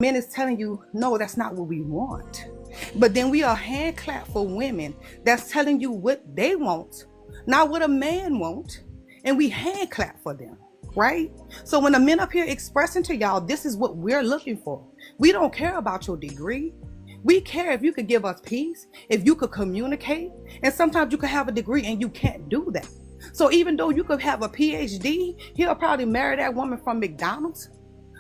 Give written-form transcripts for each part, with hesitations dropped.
Men is telling you, no, that's not what we want. But then we are hand clap for women that's telling you what they want, not what a man wants, and we hand clap for them, right? So when the men up here expressing to y'all, this is what we're looking for. We don't care about your degree. We care if you could give us peace, if you could communicate, and sometimes you could have a degree and you can't do that. So even though you could have a PhD, he'll probably marry that woman from McDonald's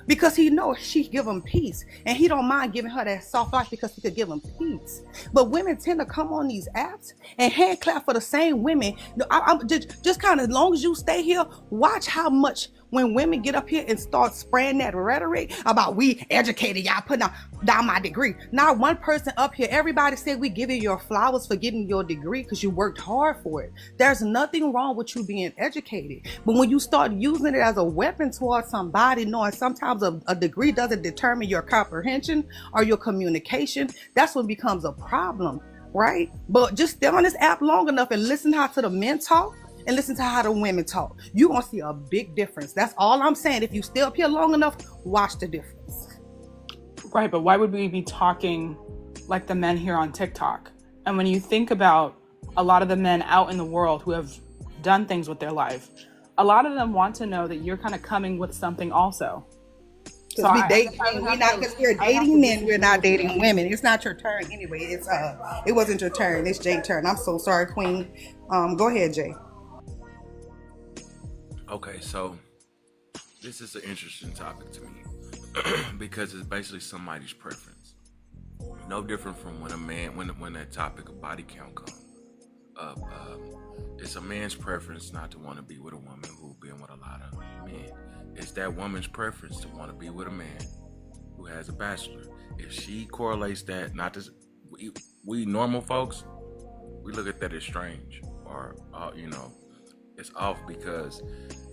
because he knows she give him peace, and he don't mind giving her that soft life because he could give him peace. But women tend to come on these apps and hand clap for the same women. I'm just kind of, as long as you stay here, watch how much when women get up here and start spraying that rhetoric about we educated, y'all putting down my degree. Not one person up here, everybody said we give you your flowers for getting your degree because you worked hard for it. There's nothing wrong with you being educated. But when you start using it as a weapon towards somebody, knowing sometimes a degree doesn't determine your comprehension or your communication, that's what becomes a problem, right? But just stay on this app long enough and listen how to the men talk and listen to how the women talk. You're gonna see a big difference. That's all I'm saying. If you stay up here long enough, watch the difference. Right, but why would we be talking like the men here on TikTok? And when you think about a lot of the men out in the world who have done things with their life, a lot of them want to know that you're kind of coming with something also. Because we're dating men, we're not dating women. It's not your turn anyway. It wasn't your turn. It's Jay's turn. I'm so sorry, Queen. Go ahead, Jay. Okay, so this is an interesting topic to me because it's basically somebody's preference. No different from when that topic of body count comes up. It's a man's preference not to want to be with a woman who's been with a lot of men. It's that woman's preference to want to be with a man who has a bachelor. If she correlates that, not to we normal folks, we look at that as strange or it's off because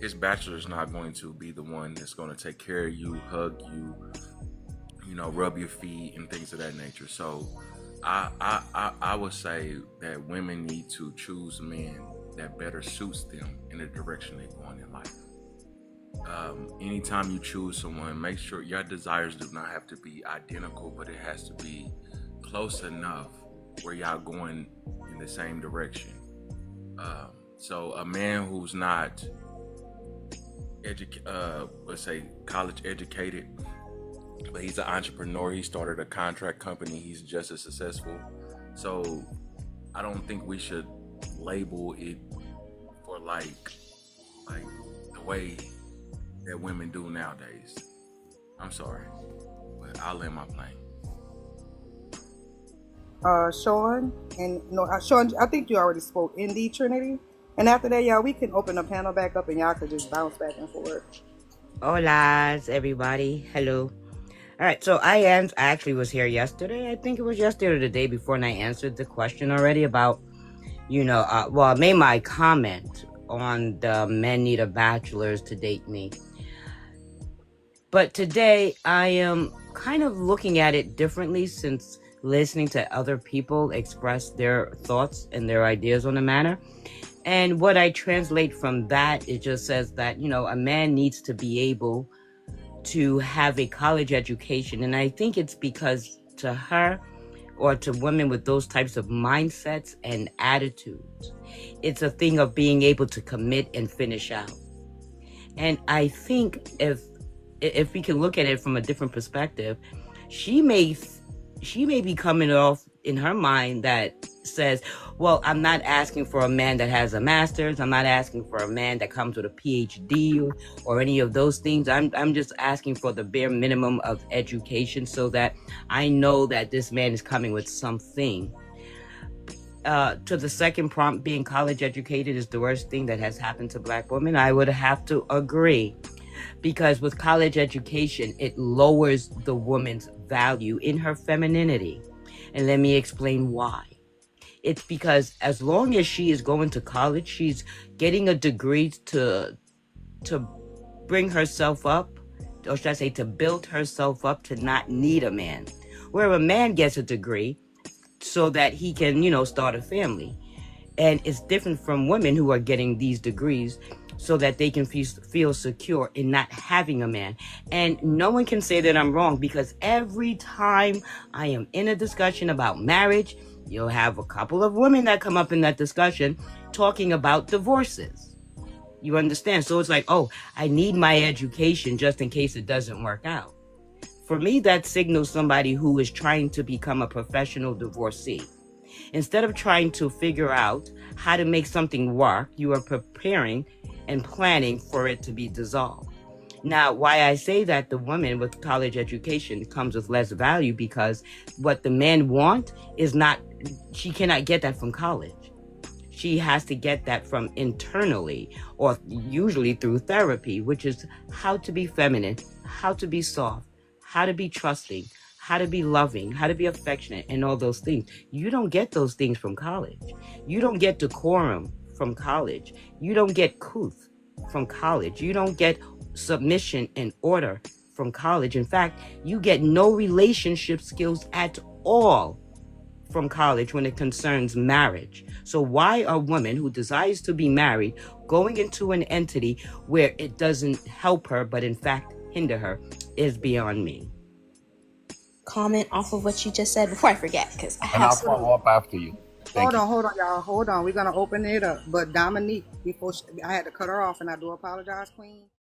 his bachelor is not going to be the one that's going to take care of you, hug you, rub your feet and things of that nature. So I would say that women need to choose men that better suits them in the direction they're going in life. Anytime you choose someone, make sure your desires do not have to be identical, but it has to be close enough where y'all going in the same direction. So a man who's not let's say college educated, but he's an entrepreneur, he started a contract company, he's just as successful. So I don't think we should label it for like the way that women do nowadays. I'm sorry, but I'll land my plane. Sean, Sean, I think you already spoke in the Trinity. And after that, y'all, we can open the panel back up and y'all could just bounce back and forth. Hola, everybody. Hello. All right, so I actually was here yesterday. I think it was yesterday or the day before, and I answered the question already about, I made my comment on the men need a bachelor's to date me. But today, I am kind of looking at it differently since listening to other people express their thoughts and their ideas on the matter. And what I translate from that, it just says that, a man needs to be able to have a college education. And I think it's because to her or to women with those types of mindsets and attitudes, it's a thing of being able to commit and finish out. And I think if we can look at it from a different perspective, she may be coming off in her mind that says, well, I'm not asking for a man that has a master's. I'm not asking for a man that comes with a PhD or any of those things. I'm just asking for the bare minimum of education so that I know that this man is coming with something. To the second prompt, being college educated is the worst thing that has happened to Black women. I would have to agree. Because with college education, it lowers the woman's value in her femininity. And let me explain why. It's because as long as she is going to college, she's getting a degree to bring herself up, or should I say to build herself up to not need a man. Where a man gets a degree so that he can, start a family. And it's different from women who are getting these degrees so that they can feel secure in not having a man. And no one can say that I'm wrong, because every time I am in a discussion about marriage, you'll have a couple of women that come up in that discussion talking about divorces. You understand? So it's like, oh, I need my education just in case it doesn't work out. For me, that signals somebody who is trying to become a professional divorcee. Instead of trying to figure out how to make something work, you are preparing and planning for it to be dissolved. Now, why I say that the woman with college education comes with less value, because what the men want is not, she cannot get that from college. She has to get that from internally, or usually through therapy, which is how to be feminine, how to be soft, how to be trusting, how to be loving, how to be affectionate, and all those things. You don't get those things from college. You don't get decorum from college. You don't get couth from college. You don't get submission and order from college. In fact, you get no relationship skills at all from college when it concerns marriage. So why are women who desires to be married going into an entity where it doesn't help her, but in fact hinder her, is beyond me. Comment off of what you just said before I forget, because I And I'll have some. follow up after you. Thank you. Hold on, y'all. Hold on. We're gonna open it up. But Dominique, I had to cut her off, and I do apologize, Queen.